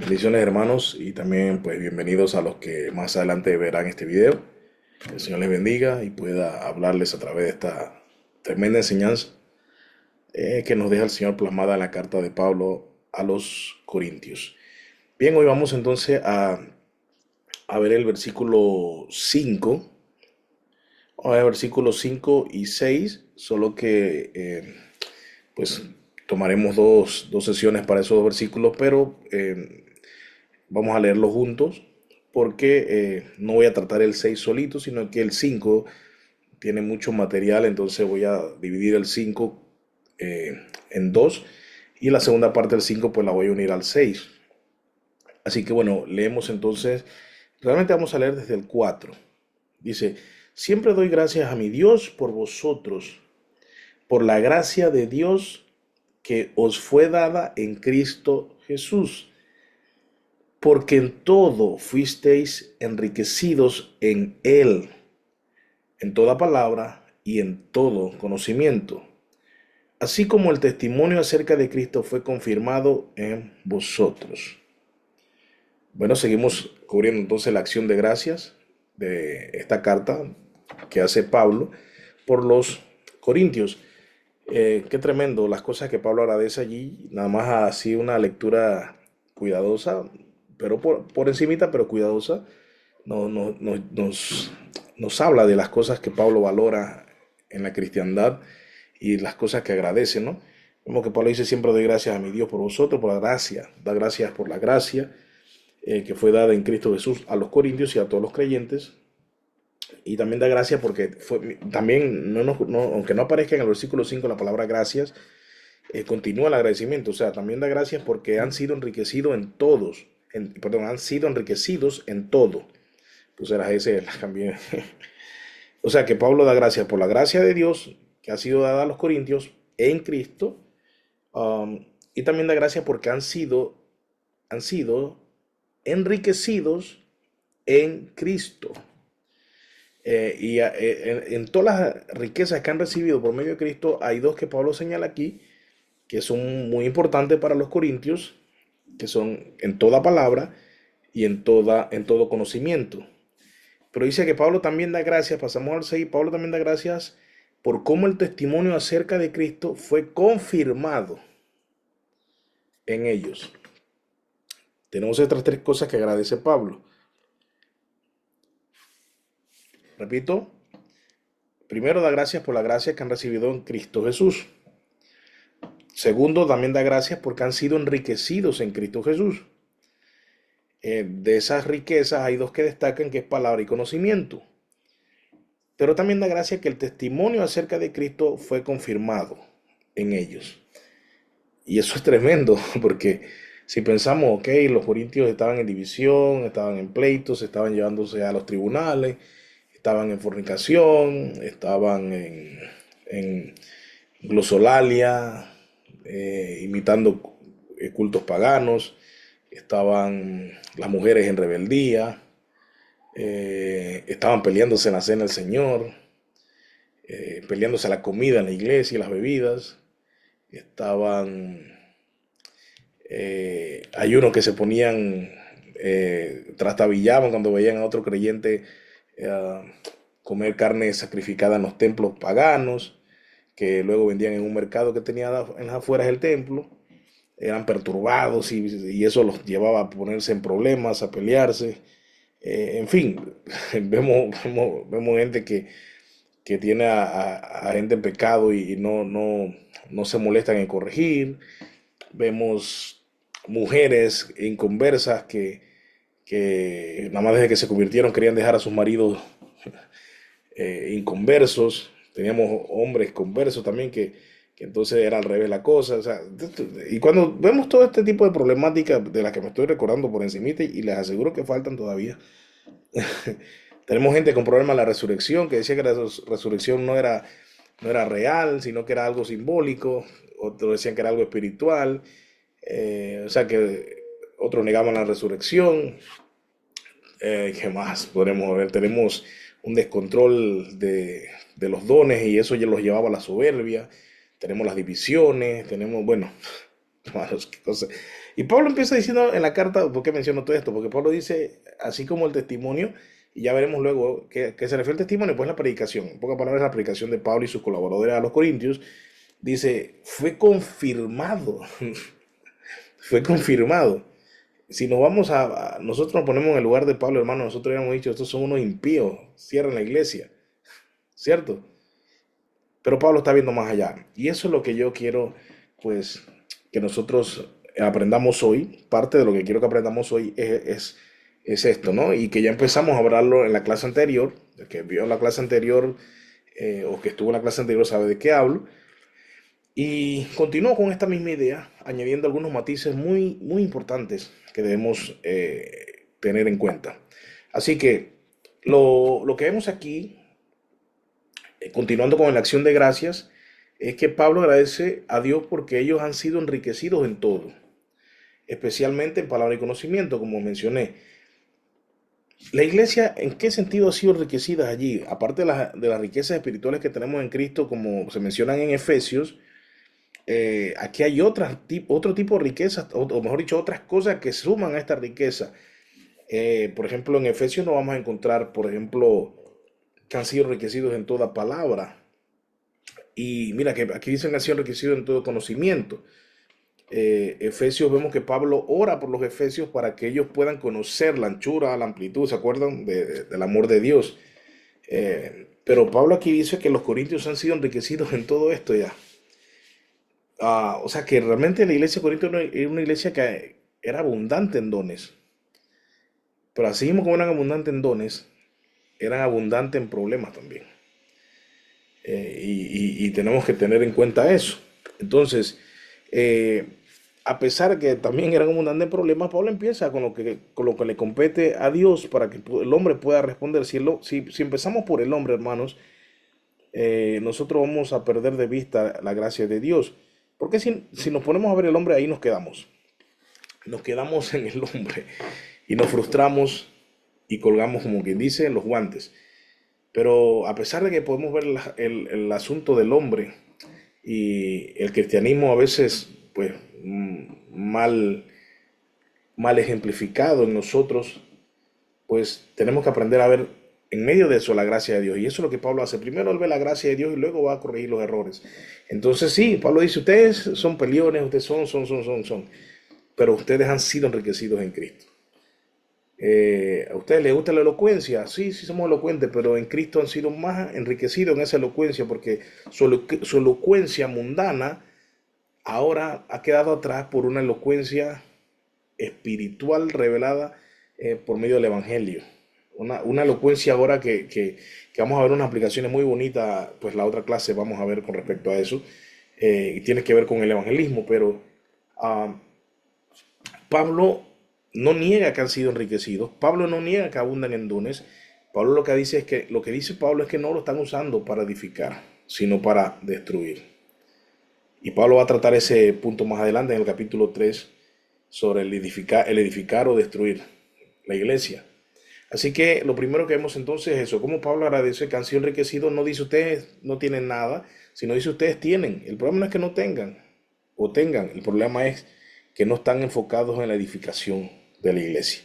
Bendiciones hermanos y también pues bienvenidos a los que más adelante verán este video. Que el Señor les bendiga y pueda hablarles a través de esta tremenda enseñanza que nos deja el Señor plasmada en la carta de Pablo a los Corintios. Bien, hoy vamos entonces a ver el versículo 5. Vamos a ver versículos 5 y 6, solo que pues tomaremos dos sesiones para esos dos versículos, pero vamos a leerlo juntos porque no voy a tratar el 6 solito, sino que el 5 tiene mucho material, entonces voy a dividir el 5 en dos y la segunda parte del 5 pues la voy a unir al 6. Así que bueno, leemos entonces, realmente vamos a leer desde el 4. Dice, siempre doy gracias a mi Dios por vosotros, por la gracia de Dios que os fue dada en Cristo Jesús, porque en todo fuisteis enriquecidos en Él, en toda palabra y en todo conocimiento, así como el testimonio acerca de Cristo fue confirmado en vosotros. Bueno, seguimos cubriendo entonces la acción de gracias de esta carta que hace Pablo por los Corintios. Qué tremendo las cosas que Pablo agradece allí, nada más así una lectura cuidadosa, pero por encimita, pero cuidadosa, nos habla de las cosas que Pablo valora en la cristiandad y las cosas que agradece, ¿no? Como que Pablo dice, siempre doy gracias a mi Dios por vosotros, por la gracia, da gracias por la gracia que fue dada en Cristo Jesús a los corintios y a todos los creyentes. Y también da gracias porque también, aunque no aparezca en el versículo 5 la palabra gracias, continúa el agradecimiento. O sea, también da gracias porque han sido enriquecidos en todos, perdón, han sido enriquecidos en todo. Pues era ese, la cambié. O sea, que Pablo da gracias por la gracia de Dios que ha sido dada a los corintios en Cristo. Y también da gracias porque han sido enriquecidos en Cristo. En todas las riquezas que han recibido por medio de Cristo, hay dos que Pablo señala aquí, que son muy importantes para los corintios, que son en toda palabra y en todo conocimiento. Pero dice que Pablo también da gracias, pasamos al 6, Pablo también da gracias por cómo el testimonio acerca de Cristo fue confirmado en ellos. Tenemos estas tres cosas que agradece Pablo. Repito, primero da gracias por la gracia que han recibido en Cristo Jesús. Segundo, también da gracias porque han sido enriquecidos en Cristo Jesús. De esas riquezas hay dos que destacan, que es palabra y conocimiento. Pero también da gracias que el testimonio acerca de Cristo fue confirmado en ellos. Y eso es tremendo, porque si pensamos, ok, los corintios estaban en división, estaban en pleitos, estaban llevándose a los tribunales, estaban en fornicación, estaban en glosolalia, imitando cultos paganos, estaban las mujeres en rebeldía, estaban peleándose en la cena del Señor, peleándose la comida en la iglesia y las bebidas, estaban, hay unos que se ponían, trastabillaban cuando veían a otro creyente eh, comer carne sacrificada en los templos paganos, que luego vendían en un mercado que tenía en las afueras del templo, eran perturbados y eso los llevaba a ponerse en problemas, a pelearse. En fin, vemos gente que tiene a gente en pecado y no se molestan en corregir. Vemos mujeres inconversas que nada más desde que se convirtieron querían dejar a sus maridos inconversos. Teníamos hombres conversos también que entonces era al revés la cosa. O sea, y cuando vemos todo este tipo de problemáticas de las que me estoy recordando por encimita y les aseguro que faltan todavía. Tenemos gente con problemas de la resurrección que decía que la resurrección no era real, sino que era algo simbólico. Otros decían que era algo espiritual. O sea que otros negaban la resurrección. ¿Qué más podemos ver? Tenemos un descontrol de los dones y eso ya los llevaba a la soberbia. Tenemos las divisiones, tenemos, bueno, Hermanos, qué cosa. Y Pablo empieza diciendo en la carta, ¿por qué menciono todo esto? Porque Pablo dice, así como el testimonio, y ya veremos luego que se refiere al testimonio, pues la predicación. En pocas palabras, la predicación de Pablo y sus colaboradores a los corintios, dice, fue confirmado, fue confirmado. Si nos vamos nosotros nos ponemos en el lugar de Pablo, hermano, nosotros habíamos dicho, estos son unos impíos, cierran la iglesia, ¿cierto? Pero Pablo está viendo más allá. Y eso es lo que yo quiero, pues, que nosotros aprendamos hoy. Parte de lo que quiero que aprendamos hoy es esto, ¿no? Y que ya empezamos a hablarlo en la clase anterior. El que vio la clase anterior o que estuvo en la clase anterior sabe de qué hablo. Y continúo con esta misma idea, añadiendo algunos matices muy, muy importantes que debemos tener en cuenta. Así que lo que vemos aquí continuando con la acción de gracias, es que Pablo agradece a Dios porque ellos han sido enriquecidos en todo, especialmente en palabra y conocimiento, como mencioné. La iglesia, ¿en qué sentido ha sido enriquecida allí? Aparte de las riquezas espirituales que tenemos en Cristo, como se mencionan en Efesios, aquí hay otro tipo de riquezas, o mejor dicho, otras cosas que suman a esta riqueza. Por ejemplo, en Efesios nos vamos a encontrar, por ejemplo, que han sido enriquecidos en toda palabra. Y mira que aquí dicen que ha sido enriquecido en todo conocimiento. Efesios, vemos que Pablo ora por los efesios para que ellos puedan conocer la anchura, la amplitud, ¿se acuerdan? Del amor de Dios. Pero Pablo aquí dice que los corintios han sido enriquecidos en todo esto ya. O sea que realmente la iglesia de Corinto era una iglesia que era abundante en dones. Pero así mismo como eran abundantes en dones, eran abundantes en problemas también. Y tenemos que tener en cuenta eso. Entonces, eh, a pesar que también eran abundantes en problemas, Pablo empieza con lo que le compete a Dios para que el hombre pueda responder. Si empezamos por el hombre, hermanos, nosotros vamos a perder de vista la gracia de Dios. Porque si nos ponemos a ver el hombre, ahí nos quedamos. Nos quedamos en el hombre y nos frustramos y colgamos, como quien dice, los guantes. Pero a pesar de que podemos ver el asunto del hombre y el cristianismo a veces, pues, mal, mal ejemplificado en nosotros, pues tenemos que aprender a ver en medio de eso la gracia de Dios. Y eso es lo que Pablo hace. Primero él ve la gracia de Dios y luego va a corregir los errores. Entonces sí, Pablo dice, ustedes son peliones, ustedes son, pero ustedes han sido enriquecidos en Cristo. ¿A ustedes les gusta la elocuencia? Sí, sí somos elocuentes, pero en Cristo han sido más enriquecidos en esa elocuencia porque su elocuencia mundana ahora ha quedado atrás por una elocuencia espiritual revelada por medio del Evangelio. Una elocuencia ahora que vamos a ver unas aplicaciones muy bonitas, pues la otra clase vamos a ver con respecto a eso, y tiene que ver con el evangelismo, pero uh, Pablo no niega que han sido enriquecidos, Pablo no niega que abundan en dones, Pablo lo que dice Pablo es que no lo están usando para edificar, sino para destruir. Y Pablo va a tratar ese punto más adelante en el capítulo 3 sobre el edificar o destruir la iglesia. Así que lo primero que vemos entonces es eso, como Pablo agradece que han sido enriquecidos, no dice ustedes no tienen nada, sino dice ustedes tienen. El problema no es que no tengan o tengan, el problema es que no están enfocados en la edificación de la iglesia.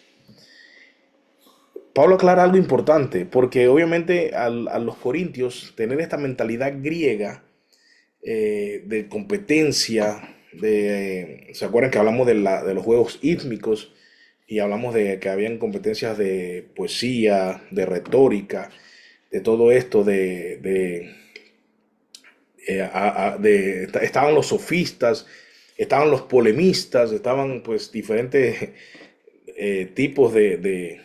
Pablo aclara algo importante, porque obviamente a los corintios tener esta mentalidad griega de competencia, ¿se acuerdan que hablamos de los juegos hípmicos? Y hablamos de que habían competencias de poesía, de retórica, de todo esto, estaban los sofistas, estaban los polemistas, estaban pues diferentes tipos de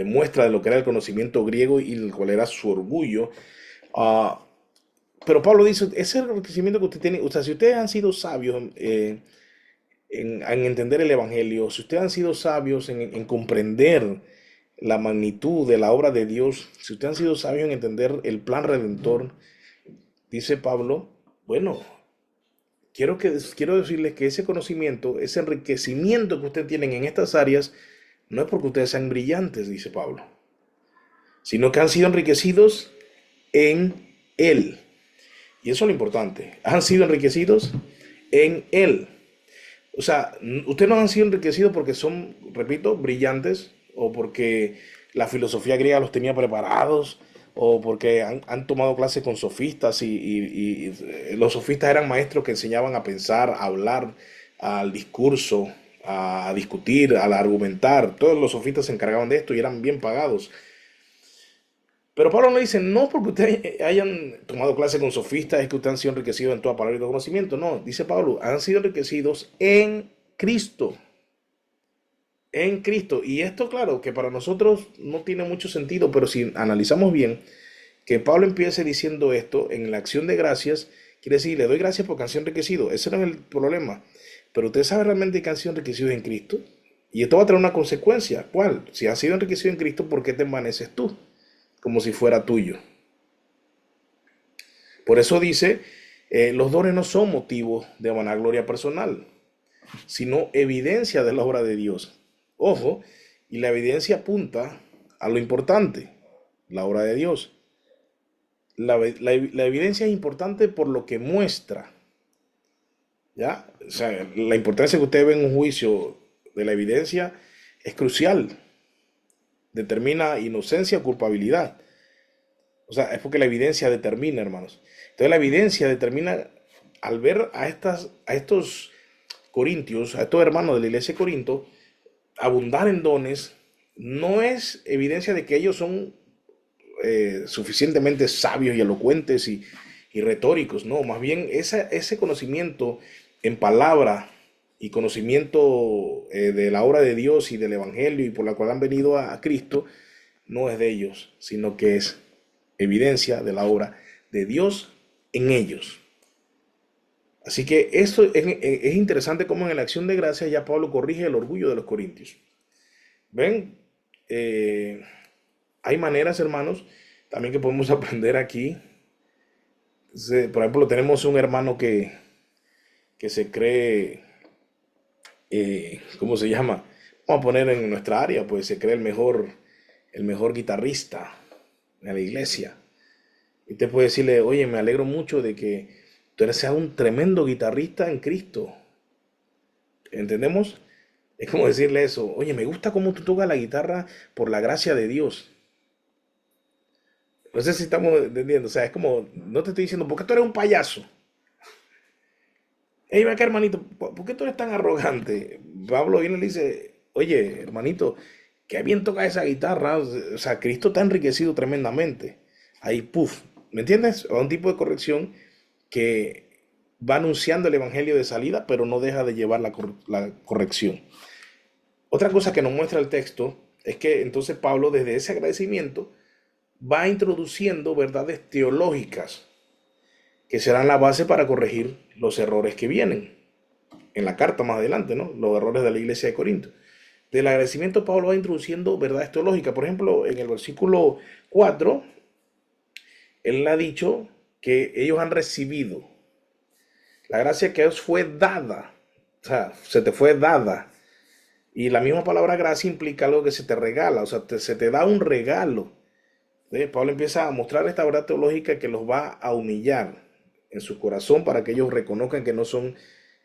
muestra de lo que era el conocimiento griego y el cual era su orgullo. Uh, pero Pablo dice, ese enriquecimiento que usted tiene, o sea, si ustedes han sido sabios en entender el Evangelio, si ustedes han sido sabios en comprender la magnitud de la obra de Dios, si ustedes han sido sabios en entender el plan redentor, dice Pablo, bueno, quiero decirles que ese conocimiento, ese enriquecimiento que ustedes tienen en estas áreas, no es porque ustedes sean brillantes, dice Pablo, sino que han sido enriquecidos en Él. Y eso es lo importante, han sido enriquecidos en Él. O sea, ustedes no han sido enriquecidos porque son, repito, brillantes, o porque la filosofía griega los tenía preparados, o porque han tomado clases con sofistas y los sofistas eran maestros que enseñaban a pensar, a hablar, al discurso, a discutir, a argumentar. Todos los sofistas se encargaban de esto y eran bien pagados. Pero Pablo no dice, no porque ustedes hayan tomado clase con sofistas es que ustedes han sido enriquecidos en toda palabra y todo conocimiento. No, dice Pablo, han sido enriquecidos en Cristo. En Cristo. Y esto, claro, que para nosotros no tiene mucho sentido, pero si analizamos bien, que Pablo empiece diciendo esto en la acción de gracias, quiere decir, le doy gracias porque han sido enriquecidos. Ese no es el problema. Pero usted sabe realmente que han sido enriquecidos en Cristo. Y esto va a traer una consecuencia. ¿Cuál? Si han sido enriquecidos en Cristo, ¿por qué te envaneces tú? Como si fuera tuyo. Por eso dice, los dones no son motivo de vanagloria personal, sino evidencia de la obra de Dios. Ojo, y la evidencia apunta a lo importante, la obra de Dios. La evidencia es importante por lo que muestra, ¿ya? O sea, la importancia que usted ve en un juicio de la evidencia es crucial, determina inocencia o culpabilidad. O sea, es porque la evidencia determina, hermanos. Entonces la evidencia determina al ver a estos corintios, a estos hermanos de la iglesia de Corinto, abundar en dones, no es evidencia de que ellos son suficientemente sabios y elocuentes y retóricos, no, más bien ese conocimiento en palabra y conocimiento de la obra de Dios y del Evangelio y por la cual han venido a Cristo, no es de ellos, sino que es evidencia de la obra de Dios en ellos. Así que esto es interesante cómo en la acción de gracia ya Pablo corrige el orgullo de los corintios. ¿Ven? Eh, Hay maneras, hermanos, también que podemos aprender aquí. Por ejemplo, tenemos un hermano que se cree, ¿cómo se llama? Vamos a poner en nuestra área, pues se cree el mejor guitarrista de la iglesia. Y usted puede decirle, oye, me alegro mucho de que tú seas un tremendo guitarrista en Cristo. ¿Entendemos? Es como decirle eso, oye, me gusta cómo tú tocas la guitarra por la gracia de Dios. No sé si estamos entendiendo, o sea, es como, no te estoy diciendo, ¿por qué tú eres un payaso? Ey, ve acá, hermanito, ¿por qué tú eres tan arrogante? Pablo viene y le dice, oye, hermanito, qué bien toca esa guitarra. O sea, Cristo te ha enriquecido tremendamente. Ahí, puff, ¿me entiendes? A un tipo de corrección que va anunciando el evangelio de salida, pero no deja de llevar la corrección. Otra cosa que nos muestra el texto es que entonces Pablo, desde ese agradecimiento, va introduciendo verdades teológicas que serán la base para corregir los errores que vienen en la carta más adelante, ¿no? Los errores de la iglesia de Corinto. Del agradecimiento, Pablo va introduciendo verdades teológicas. Por ejemplo, en el versículo 4, él ha dicho que ellos han recibido la gracia que os fue dada. O sea, se te fue dada. Y la misma palabra gracia implica algo que se te regala, o sea, se te da un regalo. Pablo empieza a mostrar esta verdad teológica que los va a humillar en su corazón para que ellos reconozcan que no son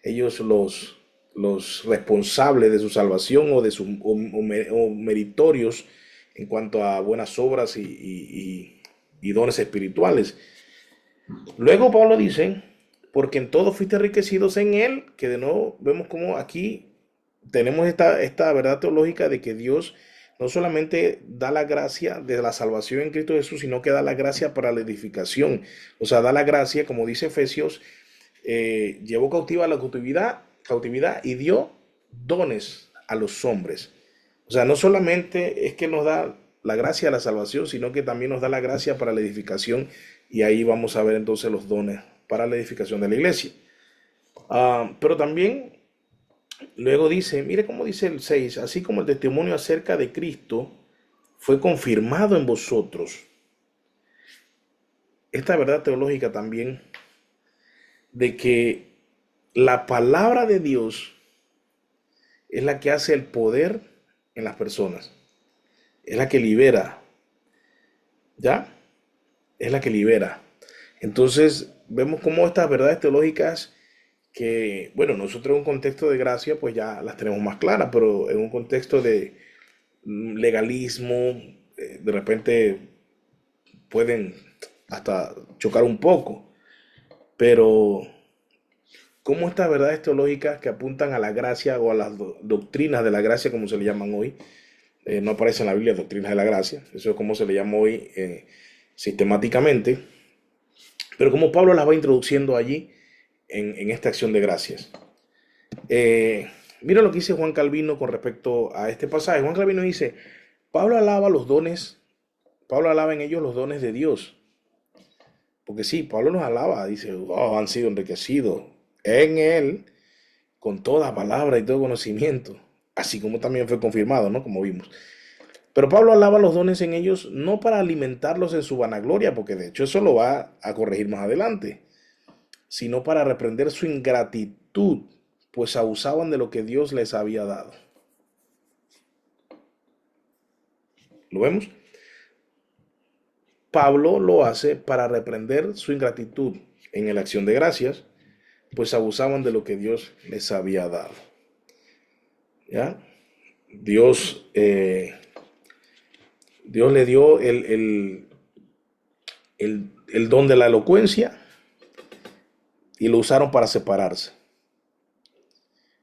ellos los responsables de su salvación o de o meritorios en cuanto a buenas obras y dones espirituales. Luego Pablo dice, porque en todo fuiste enriquecidos en él, que de nuevo vemos como aquí tenemos esta verdad teológica de que Dios no solamente da la gracia de la salvación en Cristo Jesús, sino que da la gracia para la edificación. O sea, da la gracia, como dice Efesios, llevó cautiva la cautividad y dio dones a los hombres. O sea, no solamente es que nos da la gracia de la salvación, sino que también nos da la gracia para la edificación y ahí vamos a ver entonces los dones para la edificación de la iglesia. Pero también luego dice, mire cómo dice el 6, así como el testimonio acerca de Cristo fue confirmado en vosotros. Esta verdad teológica también de que la palabra de Dios es la que hace el poder en las personas. Es la que libera. ¿Ya? Es la que libera. Entonces, vemos cómo estas verdades teológicas que, bueno, nosotros en un contexto de gracia, pues ya las tenemos más claras, pero en un contexto de legalismo, de repente pueden hasta chocar un poco, pero ¿cómo estas verdades teológicas que apuntan a la gracia o a las doctrinas de la gracia, como se le llaman hoy, no aparece en la Biblia doctrinas de la gracia, eso es como se le llama hoy sistemáticamente, pero como Pablo las va introduciendo allí en esta acción de gracias? Mira lo que dice Juan Calvino con respecto a este pasaje. Juan Calvino dice, Pablo alaba los dones, Pablo alaba en ellos los dones de Dios. Porque sí, Pablo nos alaba, dice, "Oh, han sido enriquecidos en él con toda palabra y todo conocimiento", así como también fue confirmado, ¿no? Como vimos. Pero Pablo alaba los dones en ellos no para alimentarlos en su vanagloria, porque de hecho eso lo va a corregir más adelante, sino para reprender su ingratitud, pues abusaban de lo que Dios les había dado. ¿Lo vemos? Pablo lo hace para reprender su ingratitud en la acción de gracias, pues abusaban de lo que Dios les había dado. ¿Ya? Dios, Dios le dio el don de la elocuencia y lo usaron para separarse.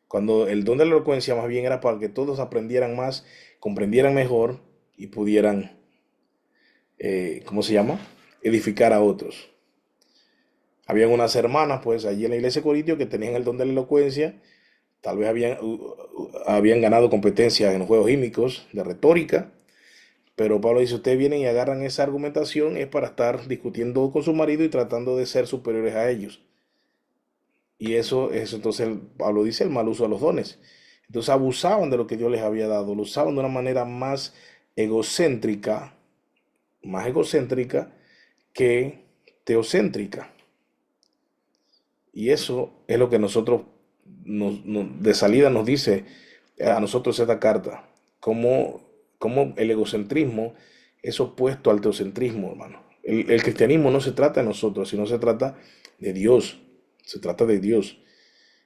Cuando el don de la elocuencia más bien era para que todos aprendieran más, comprendieran mejor y pudieran, ¿cómo se llama? Edificar a otros. Habían unas hermanas, pues, allí en la iglesia de Corintio que tenían el don de la elocuencia, tal vez habían ganado competencias en los juegos químicos de retórica, pero Pablo dice, ustedes vienen y agarran esa argumentación, es para estar discutiendo con su marido y tratando de ser superiores a ellos. Y eso entonces Pablo dice el mal uso de los dones. Entonces abusaban de lo que Dios les había dado, lo usaban de una manera egocéntrica, más egocéntrica que teocéntrica. Y eso es lo que nosotros de salida nos dice a nosotros esta carta, como el egocentrismo es opuesto al teocentrismo, hermano. El cristianismo no se trata de nosotros, sino se trata de Dios, se trata de Dios.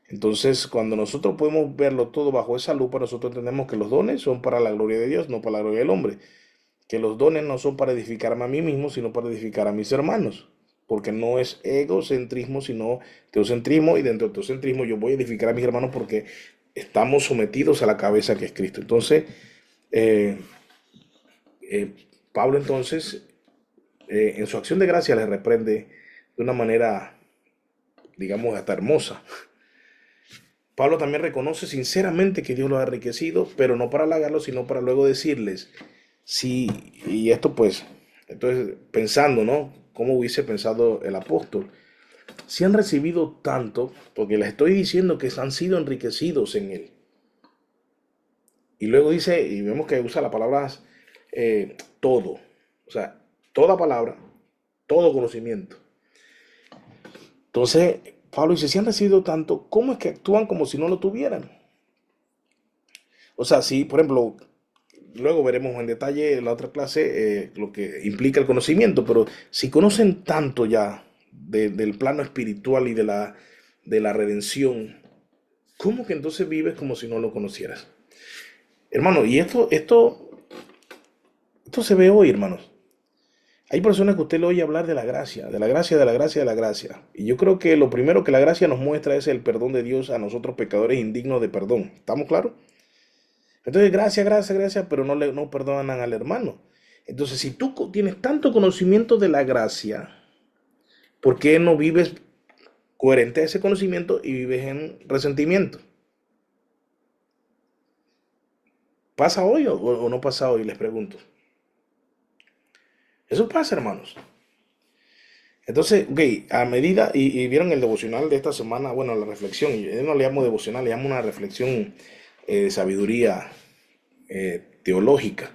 Entonces, cuando nosotros podemos verlo todo bajo esa lupa, nosotros entendemos que los dones son para la gloria de Dios, no para la gloria del hombre. Que los dones no son para edificarme a mí mismo, sino para edificar a mis hermanos. Porque no es egocentrismo, sino teocentrismo. Y dentro del teocentrismo yo voy a edificar a mis hermanos porque estamos sometidos a la cabeza que es Cristo. Entonces, eh, Pablo entonces, en su acción de gracia le reprende de una manera, digamos, hasta hermosa. Pablo también reconoce sinceramente que Dios los ha enriquecido, pero no para halagarlos, sino para luego decirles, sí, y esto pues, entonces pensando, ¿no? ¿Cómo hubiese pensado el apóstol? Si han recibido tanto, porque les estoy diciendo que han sido enriquecidos en él. Y luego dice, y vemos que usa la palabra todo, o sea, toda palabra, todo conocimiento. Entonces, Pablo dice, si han recibido tanto, ¿cómo es que actúan como si no lo tuvieran? O sea, si, por ejemplo, luego veremos en detalle en la otra clase lo que implica el conocimiento, pero si conocen tanto ya del plano espiritual y de la redención, ¿cómo que entonces vives como si no lo conocieras? Hermano, y esto se ve hoy, hermanos. Hay personas que usted le oye hablar de la gracia, de la gracia, de la gracia, de la gracia. Y yo creo que lo primero que la gracia nos muestra es el perdón de Dios a nosotros pecadores indignos de perdón. ¿Estamos claros? Entonces, gracias, gracias, gracias, pero no perdonan al hermano. Entonces, si tú tienes tanto conocimiento de la gracia, ¿por qué no vives coherente a ese conocimiento y vives en resentimiento? ¿Pasa hoy o no pasa hoy? Les pregunto. Eso pasa, hermanos. Entonces, ok, a medida, y vieron el devocional de esta semana, bueno, la reflexión, yo no le llamo devocional, le llamo una reflexión de sabiduría teológica.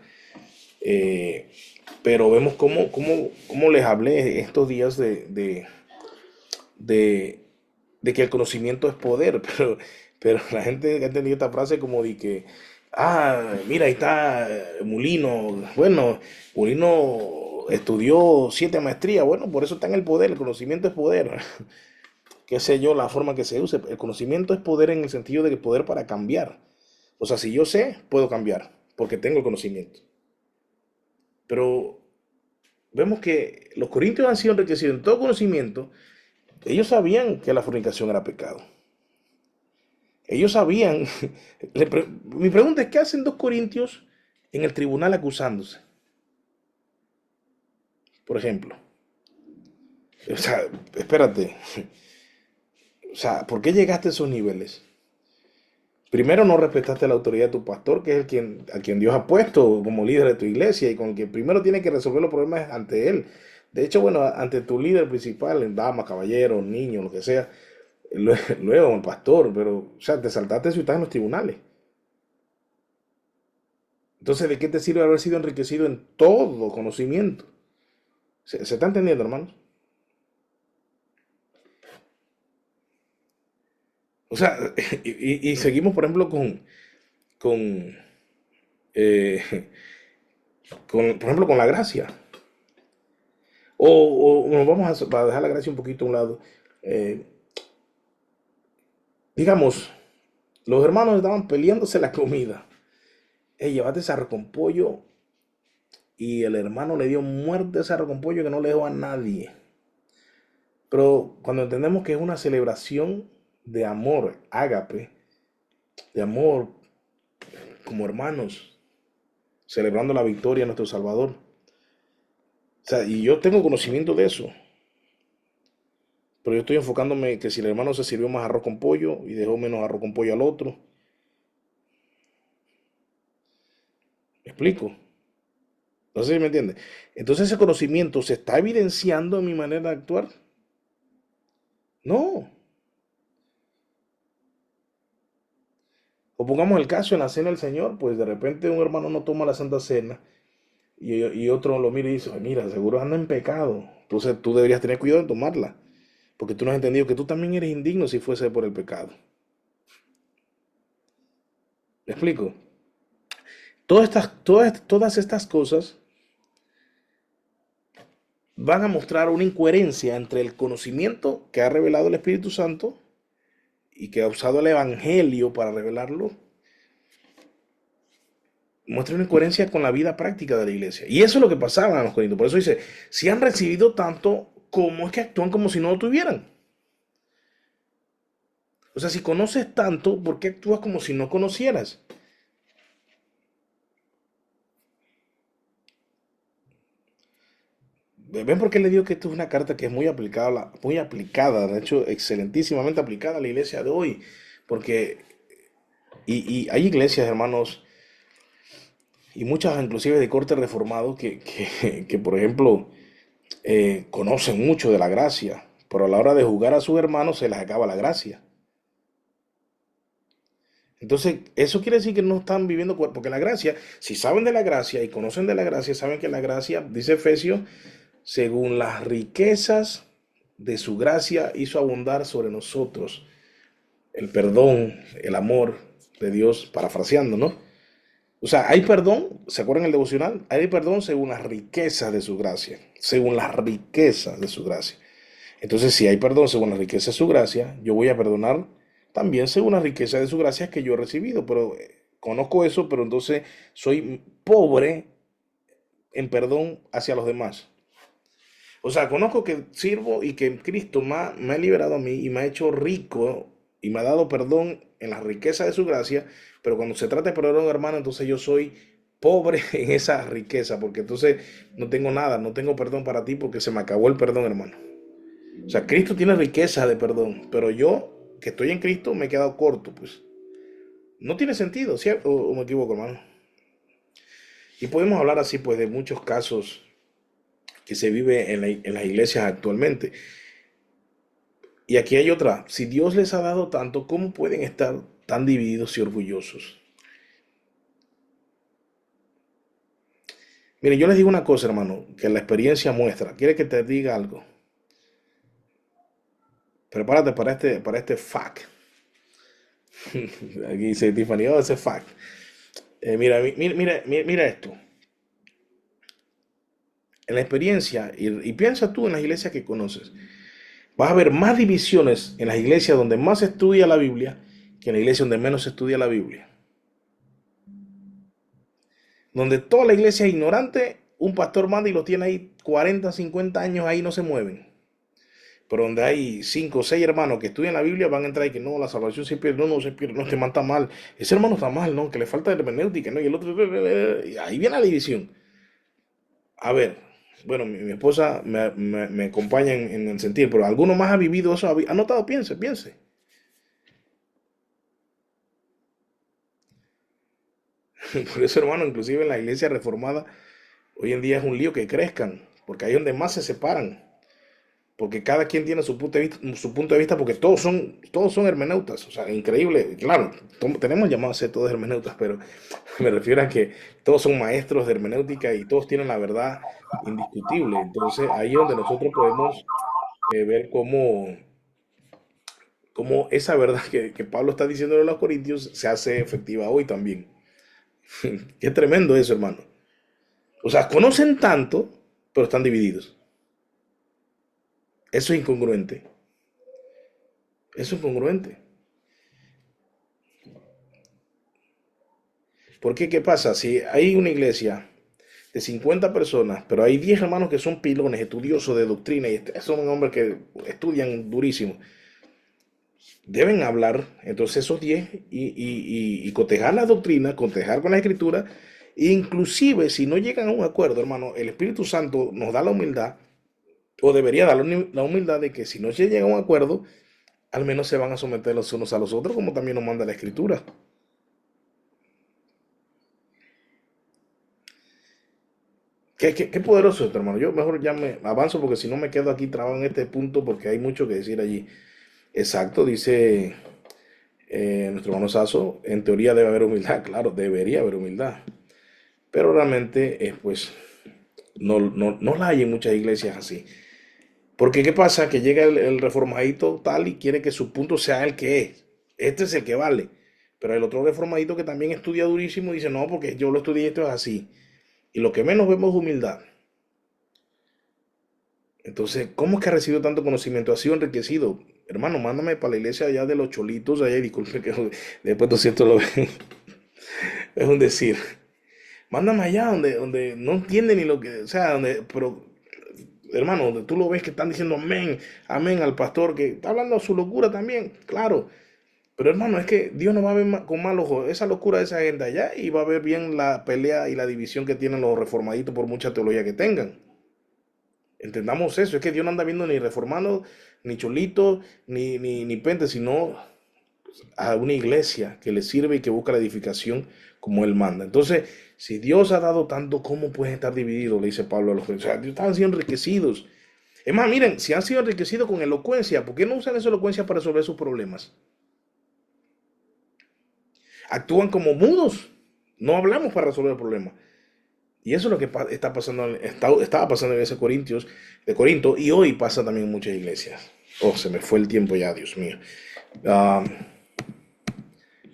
Eh, pero vemos cómo les hablé estos días de, de que el conocimiento es poder, pero la gente ha entendido esta frase como de que, mira, ahí está Mulino, bueno, Mulino estudió 7 maestrías, bueno, por eso está en el poder, el conocimiento es poder. qué sé yo, la forma que se use. El conocimiento es poder en el sentido de que poder para cambiar. O sea, si yo sé, puedo cambiar, porque tengo el conocimiento. Pero vemos que los corintios han sido enriquecidos en todo conocimiento. Ellos sabían que la fornicación era pecado. Ellos sabían. Mi pregunta es, ¿qué hacen dos corintios en el tribunal acusándose? Por ejemplo. O sea, espérate. O sea, ¿por qué llegaste a esos niveles? Primero no respetaste la autoridad de tu pastor, que es a quien Dios ha puesto como líder de tu iglesia y con el que primero tiene que resolver los problemas ante él. De hecho, bueno, ante tu líder principal, damas, caballeros, niños, lo que sea, luego el pastor, pero, o sea, te saltaste si estás en los tribunales. Entonces, ¿de qué te sirve haber sido enriquecido en todo conocimiento? ¿Se está entendiendo, hermanos? O sea, y seguimos, por ejemplo, con, eh, por ejemplo, con la gracia. O nos vamos a dejar la gracia un poquito a un lado. Eh, digamos, los hermanos estaban peleándose la comida. Llévate ese arroz con pollo y el hermano le dio muerte a ese arroz con pollo que no le dejó a nadie. Pero cuando entendemos que es una celebración de amor, ágape, de amor como hermanos, celebrando la victoria de nuestro Salvador. O sea, y yo tengo conocimiento de eso, pero yo estoy enfocándome que si el hermano se sirvió más arroz con pollo y dejó menos arroz con pollo al otro, ¿me explico? No sé si me entiende. Entonces ese conocimiento se está evidenciando en mi manera de actuar. No. O pongamos el caso en la cena del Señor, pues de repente un hermano no toma la Santa Cena y otro lo mira y dice, "Ay, mira, seguro anda en pecado. Entonces tú deberías tener cuidado en tomarla, porque tú no has entendido que tú también eres indigno si fuese por el pecado. ¿Me explico? Todas estas cosas van a mostrar una incoherencia entre el conocimiento que ha revelado el Espíritu Santo y que ha usado el Evangelio para revelarlo, muestra una incoherencia con la vida práctica de la iglesia. Y eso es lo que pasaba en los Corintios. Por eso dice, si han recibido tanto, ¿cómo es que actúan como si no lo tuvieran? O sea, si conoces tanto, ¿por qué actúas como si no conocieras? ¿Ven por qué le digo que esto es una carta que es muy aplicada, de hecho, excelentísimamente aplicada a la iglesia de hoy? Porque, y hay iglesias, hermanos, y muchas inclusive de corte reformado que, por ejemplo, conocen mucho de la gracia, pero a la hora de jugar a sus hermanos se les acaba la gracia. Entonces, eso quiere decir que no están viviendo, porque la gracia, si saben de la gracia y conocen de la gracia, saben que la gracia, dice Efesios, según las riquezas de su gracia hizo abundar sobre nosotros el perdón, el amor de Dios, parafraseando, ¿no? O sea, hay perdón, ¿se acuerdan el devocional? Hay perdón según las riquezas de su gracia, según las riquezas de su gracia. Entonces, si hay perdón según la riqueza de su gracia, yo voy a perdonar también según la riqueza de su gracia que yo he recibido. Pero conozco eso, pero entonces soy pobre en perdón hacia los demás. O sea, conozco que sirvo y que Cristo me ha liberado a mí y me ha hecho rico y me ha dado perdón en la riqueza de su gracia, pero cuando se trata de perdón, hermano, entonces yo soy pobre en esa riqueza, porque entonces no tengo nada, no tengo perdón para ti porque se me acabó el perdón, hermano. O sea, Cristo tiene riqueza de perdón, pero yo, que estoy en Cristo, me he quedado corto, pues. No tiene sentido, ¿cierto? O me equivoco, hermano. Y podemos hablar así, pues, de muchos casos que se vive en las iglesias actualmente. Y aquí hay otra. Si Dios les ha dado tanto, ¿cómo pueden estar tan divididos y orgullosos? Mire, yo les digo una cosa, hermano, que la experiencia muestra. ¿Quiere que te diga algo? Prepárate para este fact. Aquí dice Tiffany, oh, ese fact. Mira esto. En la experiencia, y piensa tú en las iglesias que conoces. Vas a ver más divisiones en las iglesias donde más se estudia la Biblia que en la iglesia donde menos se estudia la Biblia. Donde toda la iglesia es ignorante, un pastor manda y los tiene ahí 40, 50 años ahí no se mueven. Pero donde hay 5 o 6 hermanos que estudian la Biblia, van a entrar y que no, la salvación se pierde, no se pierde, no, este man está mal, ese hermano está mal, no, que le falta hermenéutica, no, y el otro, y ahí viene la división. A ver, bueno, mi esposa me acompaña en el sentir, pero alguno más ha vivido eso, ha notado, piense. Por eso, hermano, inclusive en la iglesia reformada, hoy en día es un lío que crezcan, porque ahí es donde más se separan. Porque cada quien tiene su punto de vista, porque todos son hermeneutas, o sea, increíble, claro, tenemos llamados a ser todos hermeneutas, pero me refiero a que todos son maestros de hermenéutica y todos tienen la verdad indiscutible. Entonces ahí es donde nosotros podemos ver cómo esa verdad que Pablo está diciendo a los corintios se hace efectiva hoy también. Qué tremendo eso, hermano. O sea, conocen tanto, pero están divididos. Eso es incongruente. Eso es incongruente. ¿Por qué? ¿Qué pasa? Si hay una iglesia de 50 personas, pero hay 10 hermanos que son pilones, estudiosos de doctrina, y son hombres que estudian durísimo, deben hablar, entonces esos 10 y cotejar la doctrina, cotejar con la escritura, e inclusive si no llegan a un acuerdo, hermano, el Espíritu Santo nos da la humildad, o debería dar la humildad de que si no se llega a un acuerdo, al menos se van a someter los unos a los otros, como también nos manda la escritura. Qué poderoso esto, hermano. Yo mejor ya me avanzo porque si no me quedo aquí trabado en este punto porque hay mucho que decir allí. Exacto, dice nuestro hermano Sasso, en teoría debe haber humildad, claro, debería haber humildad, pero realmente pues no la hay en muchas iglesias así. Porque ¿qué pasa? Que llega el reformadito tal y quiere que su punto sea el que es. Este es el que vale. Pero el otro reformadito que también estudia durísimo dice, no, porque yo lo estudié y esto es así. Y lo que menos vemos es humildad. Entonces, ¿cómo es que ha recibido tanto conocimiento? Ha sido enriquecido. Hermano, mándame para la iglesia allá de los cholitos, allá, y disculpe que después de cierto lo ven. Es un decir. Mándame allá donde no entiende ni lo que, o sea, pero hermano, donde tú lo ves que están diciendo amén, amén al pastor, que está hablando a su locura también, claro. Pero hermano, es que Dios no va a ver con mal ojo esa locura de esa gente allá y va a ver bien la pelea y la división que tienen los reformaditos por mucha teología que tengan. Entendamos eso, es que Dios no anda viendo ni reformado, ni cholito, ni pente, sino a una iglesia que le sirve y que busca la edificación como Él manda. Entonces, si Dios ha dado tanto, ¿cómo pueden estar divididos? Le dice Pablo a los judíos. O sea, Dios estaban siendo enriquecidos. Es más, miren, si han sido enriquecidos con elocuencia, ¿por qué no usan esa elocuencia para resolver sus problemas? Actúan como mudos. No hablamos para resolver el problema. Y eso es lo que está pasando, estaba pasando en ese Corintios, de Corinto, y hoy pasa también en muchas iglesias. Oh, se me fue el tiempo ya, Dios mío. Ah,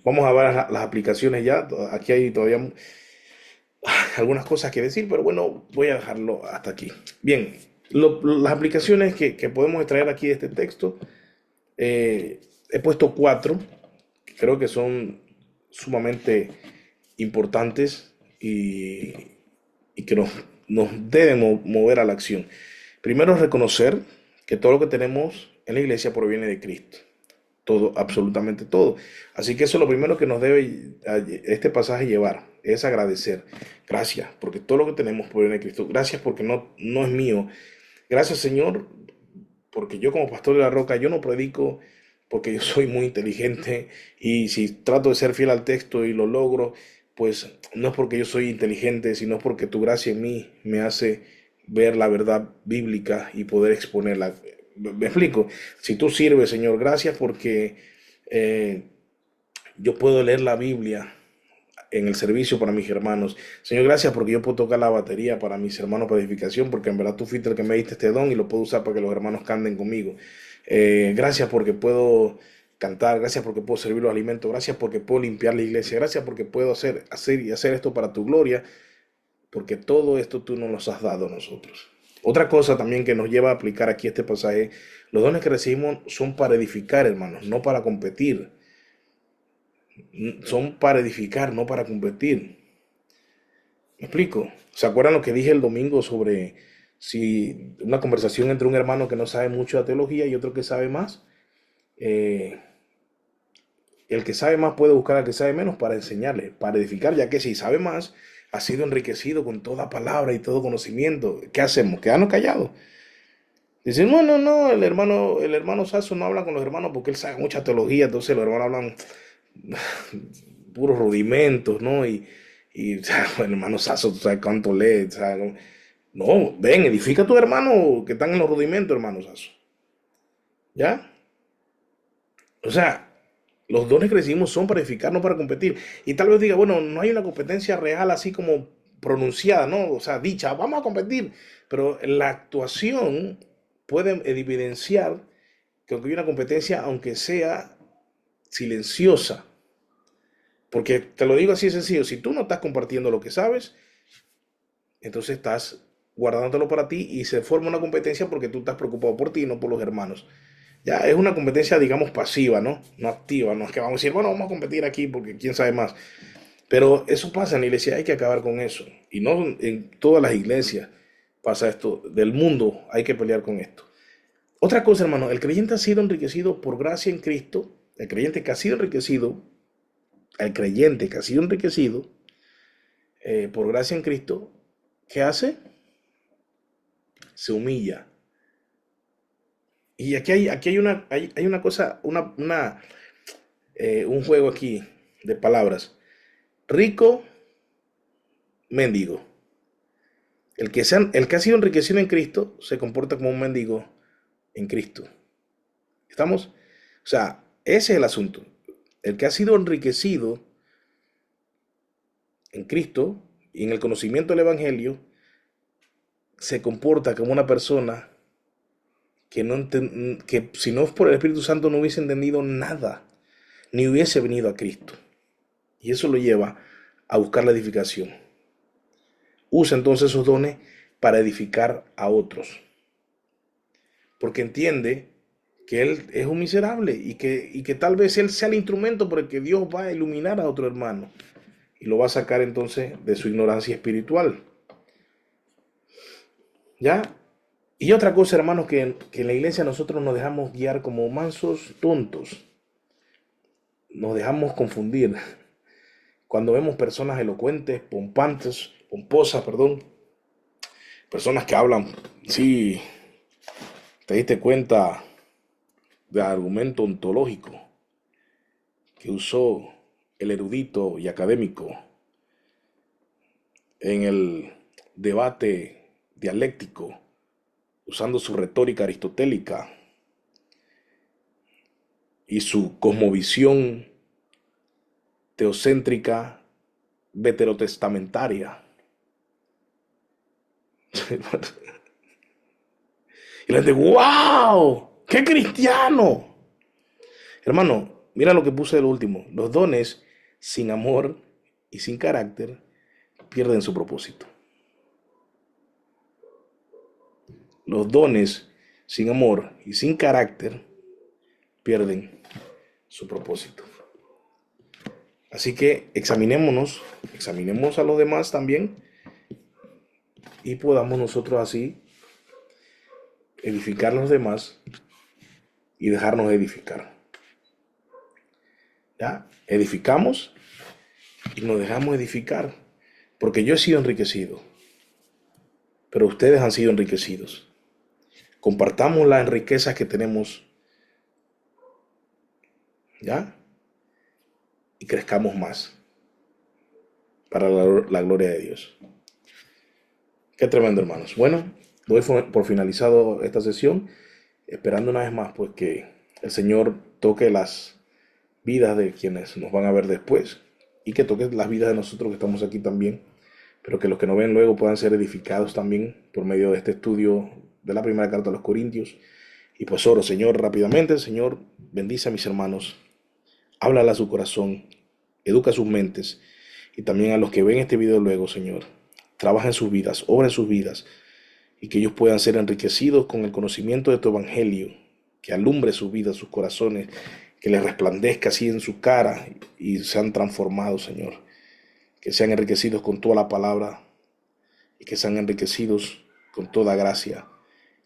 vamos a ver las aplicaciones ya. Aquí hay todavía algunas cosas que decir, pero bueno, voy a dejarlo hasta aquí. Bien, las aplicaciones que podemos extraer aquí de este texto, he puesto 4, que creo que son sumamente importantes y que nos deben mover a la acción. Primero, reconocer que todo lo que tenemos en la iglesia proviene de Cristo. Todo, absolutamente todo. Así que eso es lo primero que nos debe este pasaje llevar, es agradecer. Gracias, porque todo lo que tenemos proviene de Cristo. Gracias porque no es mío. Gracias, Señor, porque yo como pastor de la roca, yo no predico porque yo soy muy inteligente y si trato de ser fiel al texto y lo logro, pues no es porque yo soy inteligente, sino porque tu gracia en mí me hace ver la verdad bíblica y poder exponerla. Me explico. Si tú sirves, Señor, gracias porque eh, yo puedo leer la Biblia en el servicio para mis hermanos. Señor, gracias porque yo puedo tocar la batería para mis hermanos para edificación, porque en verdad tú fuiste el que me diste este don y lo puedo usar para que los hermanos canten conmigo. Gracias porque puedo cantar, gracias porque puedo servir los alimentos, gracias porque puedo limpiar la iglesia, gracias porque puedo hacer esto para tu gloria, porque todo esto tú nos lo has dado a nosotros. Otra cosa también que nos lleva a aplicar aquí este pasaje, los dones que recibimos son para edificar, hermanos, no para competir. Son para edificar, no para competir. ¿Me explico? ¿Se acuerdan lo que dije el domingo sobre si una conversación entre un hermano que no sabe mucho de teología y otro que sabe más? Eh, el que sabe más puede buscar al que sabe menos para enseñarle, para edificar, ya que si sabe más, ha sido enriquecido con toda palabra y todo conocimiento. ¿Qué hacemos? Quedarnos callados. Dicen, no, no, no, el hermano Sasso no habla con los hermanos porque él sabe mucha teología, entonces los hermanos hablan puros rudimentos, ¿no? Y o sea, el hermano Sasso, tú sabes cuánto lee, o sea, no, no, ven, edifica a tu hermano que están en los rudimentos, hermano Sasso. ¿Ya? O sea, los dones que recibimos son para edificar, no para competir. Y tal vez diga, bueno, no hay una competencia real así como pronunciada, ¿no? O sea, dicha, vamos a competir. Pero la actuación puede evidenciar que aunque hay una competencia, aunque sea silenciosa, porque te lo digo así de sencillo, si tú no estás compartiendo lo que sabes, entonces estás guardándolo para ti y se forma una competencia porque tú estás preocupado por ti y no por los hermanos. Ya es una competencia, digamos, pasiva, ¿no? No activa, no es que vamos a decir, bueno, vamos a competir aquí porque quién sabe más. Pero eso pasa en la iglesia, hay que acabar con eso. Y no en todas las iglesias pasa esto, del mundo hay que pelear con esto. Otra cosa, hermano, el creyente ha sido enriquecido por gracia en Cristo, el creyente que ha sido enriquecido, el creyente que ha sido enriquecido por gracia en Cristo, ¿qué hace? Se humilla. Y hay una cosa, un juego aquí de palabras. Rico, mendigo. El que ha sido enriquecido en Cristo se comporta como un mendigo en Cristo. ¿Estamos? O sea, ese es el asunto. El que ha sido enriquecido en Cristo y en el conocimiento del Evangelio se comporta como una persona que si no es por el Espíritu Santo no hubiese entendido nada, ni hubiese venido a Cristo. Y eso lo lleva a buscar la edificación. Usa entonces esos dones para edificar a otros. Porque entiende que él es un miserable y que tal vez él sea el instrumento por el que Dios va a iluminar a otro hermano. Y lo va a sacar entonces de su ignorancia espiritual. ¿Ya? Y otra cosa, hermanos, que en la iglesia nosotros nos dejamos guiar como mansos tontos. Nos dejamos confundir. Cuando vemos personas elocuentes, pomposas, perdón, personas que hablan, sí, te diste cuenta del argumento ontológico que usó el erudito y académico en el debate dialéctico, usando su retórica aristotélica y su cosmovisión teocéntrica veterotestamentaria. Y la gente, ¡wow! ¡Qué cristiano! Hermano, mira lo que puse de lo último. Los dones sin amor y sin carácter pierden su propósito. Los dones sin amor y sin carácter pierden su propósito. Así que examinemos a los demás también y podamos nosotros así edificar a los demás y dejarnos edificar. ¿Ya? Edificamos y nos dejamos edificar. Porque yo he sido enriquecido, pero ustedes han sido enriquecidos. Compartamos las riquezas que tenemos, ¿ya? Y crezcamos más para la gloria de Dios. Qué tremendo, hermanos. Bueno, doy por finalizado esta sesión, esperando una vez más pues que el Señor toque las vidas de quienes nos van a ver después y que toque las vidas de nosotros que estamos aquí también, pero que los que nos ven luego puedan ser edificados también por medio de este estudio de la primera carta a los Corintios. Y pues oro, Señor, rápidamente, Señor, bendice a mis hermanos, háblale a su corazón, educa sus mentes y también a los que ven este video luego, Señor, trabaja en sus vidas, obra en sus vidas y que ellos puedan ser enriquecidos con el conocimiento de tu evangelio, que alumbre su vida, sus corazones, que les resplandezca así en su cara y sean transformados, Señor. Que sean enriquecidos con toda la palabra y que sean enriquecidos con toda gracia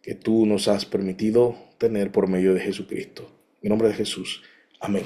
que tú nos has permitido tener por medio de Jesucristo. En nombre de Jesús. Amén.